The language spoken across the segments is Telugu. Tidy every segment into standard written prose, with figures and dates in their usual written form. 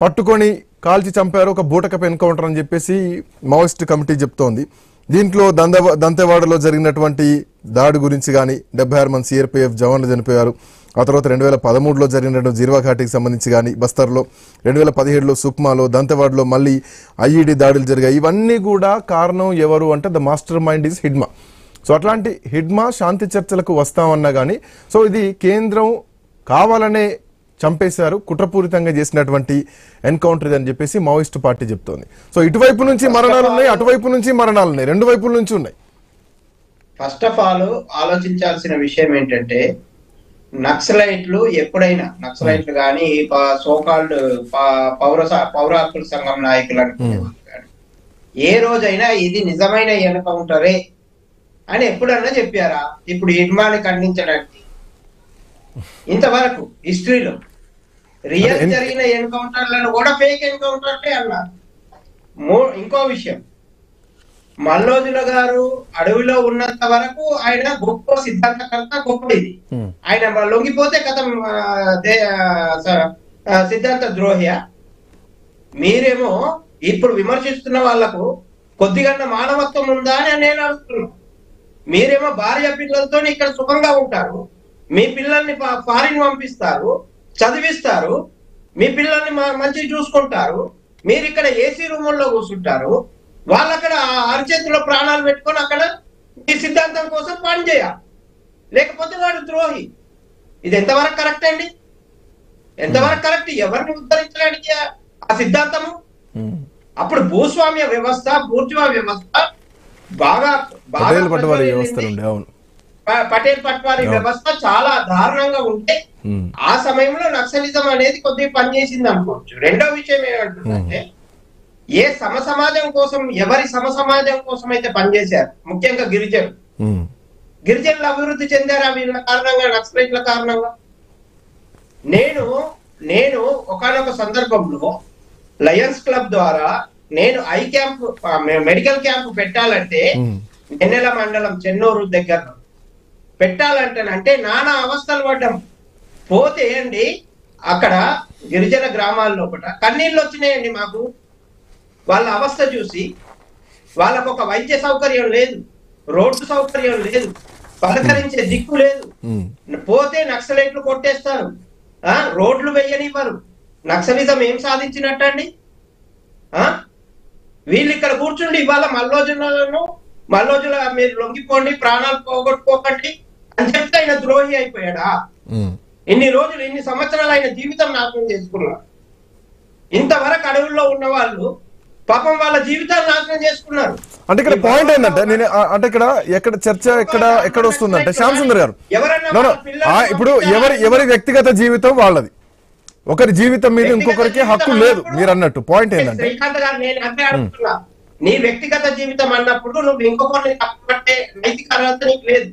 పట్టుకొని కాల్చి చంపారు ఒక బూటకపు ఎన్కౌంటర్ అని చెప్పేసి మావోయిస్ట్ కమిటీ చెప్తోంది. దీంట్లో దంతెవాడలో జరిగినటువంటి దాడి గురించి కానీ 76 మంది సిఆర్పీఎఫ్ జవాన్లు చనిపోయారు. ఆ తర్వాత 2013లో జరిగినటువంటి జీర్వా ఘాటీకి సంబంధించి కానీ, బస్తర్లో 2017లో సుక్మాలో, దంతెవాడలో మళ్ళీ ఐఈడి దాడులు జరిగాయి. ఇవన్నీ కూడా కారణం ఎవరు అంటే the master mind is Hidma. So అట్లాంటి హిడ్మా శాంతి చర్చలకు వస్తామన్నా కానీ సో ఇది కేంద్రం కావాలనే చంపేశారు, కుట్రపూరితంగా చేసినటువంటి ఎన్కౌంటర్ అని చెప్పేసి మావోయిస్టు పార్టీ చెప్తోంది. సో ఇటువైపు నుంచి మరణాలు ఉన్నాయి, అటువైపు నుంచి మరణాలు ఉన్నాయి, రెండు వైపుల నుంచి ఉన్నాయి. ఫస్ట్ ఆఫ్ ఆల్ ఆలోచించాల్సిన విషయం ఏంటంటే నక్సలైట్లు ఎప్పుడైనా నక్సలైట్లు కానీ సోకాల్డ్ పౌర హక్కుల సంఘం నాయకులు ఏ రోజైనా ఇది నిజమైన ఎన్కౌంటరే అని ఎప్పుడన్నా చెప్పారా? ఇప్పుడు హిడ్మాని ఖండించడానికి ఇంతవరకు హిస్టరీలో రియల్ జరిగిన ఎన్కౌంటర్లను కూడా ఫేక్ ఎన్కౌంటర్లే అన్నారు. ఇంకో విషయం, మల్లోజుల గారు అడవిలో ఉన్నంత వరకు ఆయన గొప్ప సిద్ధాంతకర్త, గొప్ప ఇది. ఆయన లొంగిపోతే కథ సిద్ధాంత ద్రోహి. మీరేమో ఇప్పుడు విమర్శిస్తున్న వాళ్లకు కొద్దిగా మానవత్వం ఉందా అని నేను అడుగుతున్నాను. మీరేమో భార్య పిల్లలతో ఇక్కడ సుఖంగా ఉంటారు, మీ పిల్లల్ని ఫారిన్ పంపిస్తారు, చదివిస్తారు, మీ పిల్లల్ని మంచిగా చూసుకుంటారు. మీరు ఇక్కడ ఏసీ రూముల్లో కూర్చుంటారు, వాళ్ళు అక్కడ అరచేతిలో ప్రాణాలు పెట్టుకొని అక్కడ మీ సిద్ధాంతం కోసం పనిచేయాలి. లేకపోతే వాడు ద్రోహి. ఇది ఎంతవరకు కరెక్ట్ అండి? ఎంతవరకు కరెక్ట్? ఎవరిని ఉద్ధరించడానికి ఆ సిద్ధాంతము? అప్పుడు భూస్వామ్య వ్యవస్థ, బూర్జువా వ్యవస్థ బాగా పటేల్ పట్వారీ వ్యవస్థ చాలా దారుణంగా ఉంటే ఆ సమయంలో నక్సలిజం అనేది కొద్దిగా పనిచేసింది అనుకోవచ్చు. రెండో విషయం ఏమంటుందంటే ఏ సమసమాజం కోసం, ఎవరి సమసమాజం కోసం అయితే పనిచేశారు, ముఖ్యంగా గిరిజనులు అభివృద్ధి చెందారా వీళ్ళ కారణంగా, నక్సలైట్ల కారణంగా? నేను ఒకానొక సందర్భంలో లయన్స్ క్లబ్ ద్వారా నేను ఐ క్యాంప్, మెడికల్ క్యాంప్ పెట్టాలంటే నెన్నెల మండలం చెన్నూరు దగ్గర పెట్టాలంటేనంటే నానా అవస్థలు పడ్డాం. పోతే అండి అక్కడ గిరిజన గ్రామాల్లో ఒకట కన్నీళ్ళు వచ్చినాయండి మాకు. వాళ్ళ అవస్థ చూసి, వాళ్ళకు ఒక వైద్య సౌకర్యం లేదు, రోడ్డు సౌకర్యం లేదు, పలకరించే దిక్కు లేదు. పోతే నక్సలైట్లు కొట్టేస్తారు, రోడ్లు వెయ్యనివ్వరు. నక్సలిజం ఏం సాధించినట్టండి? వీళ్ళు ఇక్కడ కూర్చుండి ఇవాళ మల్లోజుల మీరు లొంగిపోండి, ప్రాణాలు పోగొట్టుకోకండి అని చెప్తే ఆయన ద్రోహి అయిపోయాడా? ఇన్ని రోజులు, ఇన్ని సంవత్సరాలు ఆయన జీవితం నాశనం చేసుకున్నారు. ఇంతవరకు అడవుల్లో ఉన్న వాళ్ళు పాపం వాళ్ళ జీవితాలు నాశనం చేసుకున్నారు. అంటే ఇక్కడ పాయింట్ ఏంటంటే అంటే ఎక్కడ చర్చ ఎక్కడ వస్తుందంటే శ్యామ్ సుందర్ గారు, ఇప్పుడు ఎవరి వ్యక్తిగత జీవితం వాళ్ళది, ఒకరి జీవితం మీద ఇంకొకరికి హక్కు లేదు మీరు అన్నట్టు. పాయింట్ ఏంటంటే శ్రీకాంత్ గారు, నేను అంటే అడుగుతున్నా, నీ వ్యక్తిగత జీవితం అన్నప్పుడు నువ్వు ఇంకొకరిని తప్పట్టే నైతిక అర్హత నీకు లేదు.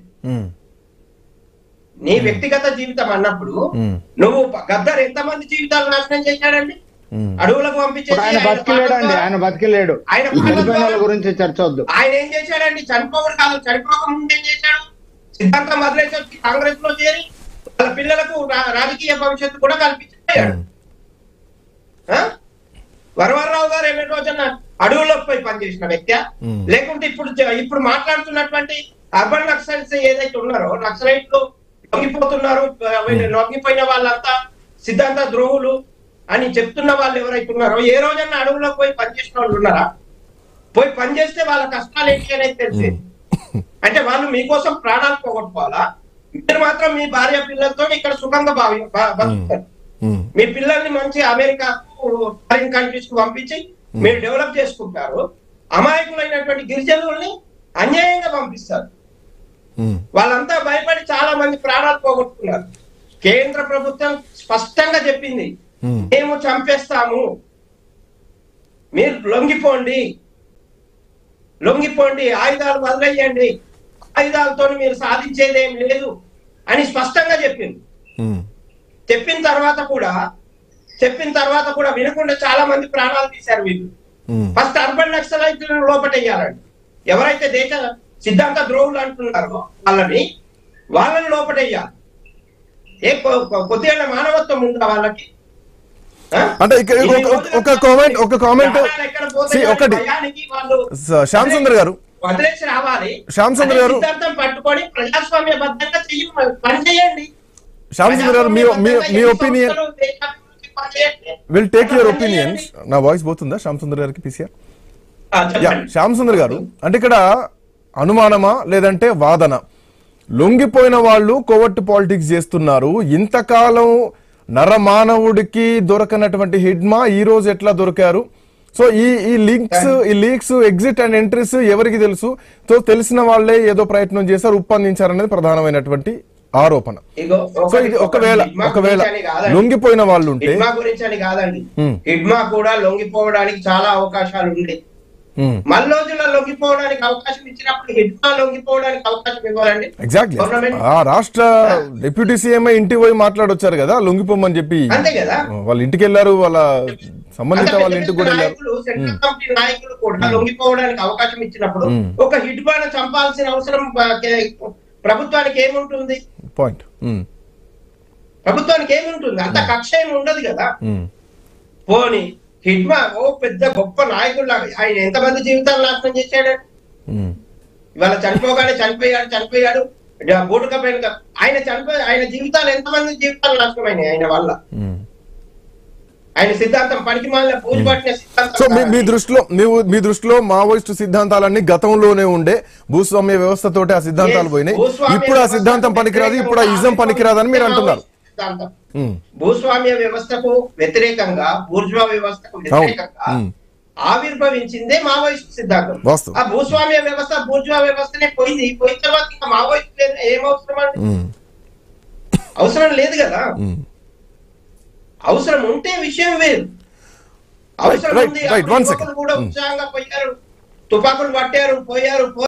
నీ వ్యక్తిగత జీవితం అన్నప్పుడు నువ్వు గద్దర్ ఎంతమంది జీవితాలు నాశనం చేశాడండి? అడవులకు పంపించేసి ఆయన బతికలేడు. ఆయన గురించి చర్చ వద్దు. ఆయన ఏం చేశాడండి? చనిపోవడం కాదు, చనిపోక ముందు ఏం చేశాడు? సిద్ధాంతం వదిలేసి వచ్చి కాంగ్రెస్ లో చేరి వాళ్ళ పిల్లలకు రాజకీయ భవిష్యత్తు కూడా కల్పించాడు. వరవరరావు గారు ఎన్ని రోజున అడవుల్లోకి పోయి పనిచేసిన వ్యక్తి, లేకుంటే ఇప్పుడు మాట్లాడుతున్నటువంటి అర్బన్ నక్సలైట్స్ ఏదైతే ఉన్నారో, నక్సలైట్లు లొంగిపోయిన వాళ్ళంతా సిద్ధాంత ద్రోహులు అని చెప్తున్న వాళ్ళు ఎవరైతే ఉన్నారో, ఏ రోజన్నా అడవులోకి పోయి పనిచేసిన వాళ్ళు ఉన్నారా? పోయి పనిచేస్తే వాళ్ళ కష్టాలు ఏంటి అనేది తెలిసి, అంటే వాళ్ళు మీకోసం ప్రాణాలు పోగొట్టుకోవాలా? మీరు మాత్రం మీ భార్య పిల్లలతో ఇక్కడ సుఖంగా బతుకుతారు. మీ పిల్లల్ని మంచి అమెరికా ఫారిన్ కంట్రీస్ కు పంపించి మీరు డెవలప్ చేసుకుంటారు. అమాయకులైనటువంటి గిరిజనుల్ని అన్యాయంగా పంపిస్తారు. వాళ్ళంతా భయపడి చాలా మంది ప్రాణాలు పోగొట్టుకున్నారు. కేంద్ర ప్రభుత్వం స్పష్టంగా చెప్పింది, మేము చంపేస్తాము, మీరు లొంగిపోండి, ఆయుధాలు వదిలేయండి, ఆయుధాలతో మీరు సాధించేది ఏం లేదు అని స్పష్టంగా చెప్పింది. చెప్పిన తర్వాత కూడా వినకుండా చాలా మంది ప్రాణాలు తీశారు వీళ్ళు. ఫస్ట్ అర్బన్ నక్సలైట్లను లోపటేయాలండి. ఎవరైతే దేశ సిద్ధాంత ద్రోహులు అంటున్నారో వాళ్ళని లోపటేయాలి. ఏ కొద్దిగా మానవత్వం ఉందా వాళ్ళకి? అంటే ఒక కామెంట్ ఒకటి శ్యామ్ సుందర్ గారు వదిలేసి రావాలి. శ్యామ్ సుందర్ గారు పట్టుకొని ప్రజాస్వామ్యబద్ధంగా పని చేయండి. శ్యామ్ సుందర్ గారు మీ opinion will take your opinions. నా వాయిస్ పోతుందా శ్యామ్ సుందర్ గారికి పిసిఆర్? శ్యామ్ సుందర్ గారు, అంటే ఇక్కడ అనుమానమా లేదంటే వాదన? లొంగిపోయిన వాళ్ళు కోవర్ట్ పాలిటిక్స్ చేస్తున్నారు. ఇంతకాలం నరమానవుడికి దొరకనటువంటి హిడ్మా ఈ రోజు ఎట్లా దొరికారు? సో ఈ లీక్స్ ఎగ్జిట్ అండ్ ఎంట్రీస్ ఎవరికి తెలుసు? సో తెలిసిన వాళ్ళే ఏదో ప్రయత్నం చేశారు, ఉప్పందించారనేది ప్రధానమైనటువంటి ఆరోపణ. సో ఇది ఒకవేళ లొంగిపోయిన వాళ్ళు ఉంటే హిడ్మా గురించి అని కాదండి, హిడ్మా కూడా లొంగిపోవడానికి చాలా అవకాశాలు ఉంది. మల్లోజులో లొంగిపోవడానికి అవకాశం ఇచ్చినప్పుడు హిడ్మా లొంగిపోవడానికి అవకాశం ఇవ్వాలండి. ఎగ్జాక్ట్లీ. ఆ రాష్ట్ర డిప్యూటీ సీఎం ఇంటికి పోయి మాట్లాడొచ్చారు కదా లొంగిపోమని చెప్పి. అంతే కదా, వాళ్ళ ఇంటికి వెళ్ళారు, వాళ్ళ సంబంధిత వాళ్ళ ఇంటికి కూడా వెళ్ళారు. సెంట్రల్ కమిటీ నాయకులు కూడా లొంగిపోవడానికి అవకాశం ఇచ్చినప్పుడు ఒక హిడ్మాను చంపాల్సిన అవసరం ప్రభుత్వానికి ఏముంటుంది? పాయింట్. ప్రభుత్వానికి ఏముంటుంది? అంత కక్ష ఏమి ఉండదు కదా. పోనీ హిడ్మా పెద్ద గొప్ప నాయకుడు లాగా ఆయన ఎంతమంది జీవితాలు నాశనం చేశాడు. ఇవాళ చనిపోగానే చనిపోయాడు బూటుక పైన ఆయన జీవితాలు ఎంతమంది జీవితాలు నాశనమైనాయి ఆయన వల్ల. ఆయన సిద్ధాంతం పనికి మాలిన పూజపట్టిన సిద్ధాంతం. సో మీ దృష్టిలో మావోయిస్టు సిద్ధాంతాలన్నీ గతంలోనే ఉండే భూస్వామ్య వ్యవస్థతోటి ఆ సిద్ధాంతాలు పోయినాయి. ఇప్పుడు ఆ సిద్ధాంతం పనికిరాదు, ఇప్పుడు ఆ ఇజం పనికిరాదని మీరు అంటున్నారు. భూస్వామ్య వ్యవస్థకు వ్యతిరేకంగా బూర్జువా వ్యవస్థకు వ్యతిరేకంగా ఆవిర్భవించిందే మావోయిస్టు సిద్ధాంతం. ఆ భూస్వామ్య వ్యవస్థ బూర్జువా వ్యవస్థనే పోయింది. పోయిన తర్వాత ఇంకా మావోయిస్టు ఏం అవసరం అండి? అవసరం లేదు కదా. అవసరం ఉంటే విషయం వేరు. అవసరం ఉంది కూడా ఉత్సాహంగా పోయారు, తుపాకులు పట్టారు, పోయారు.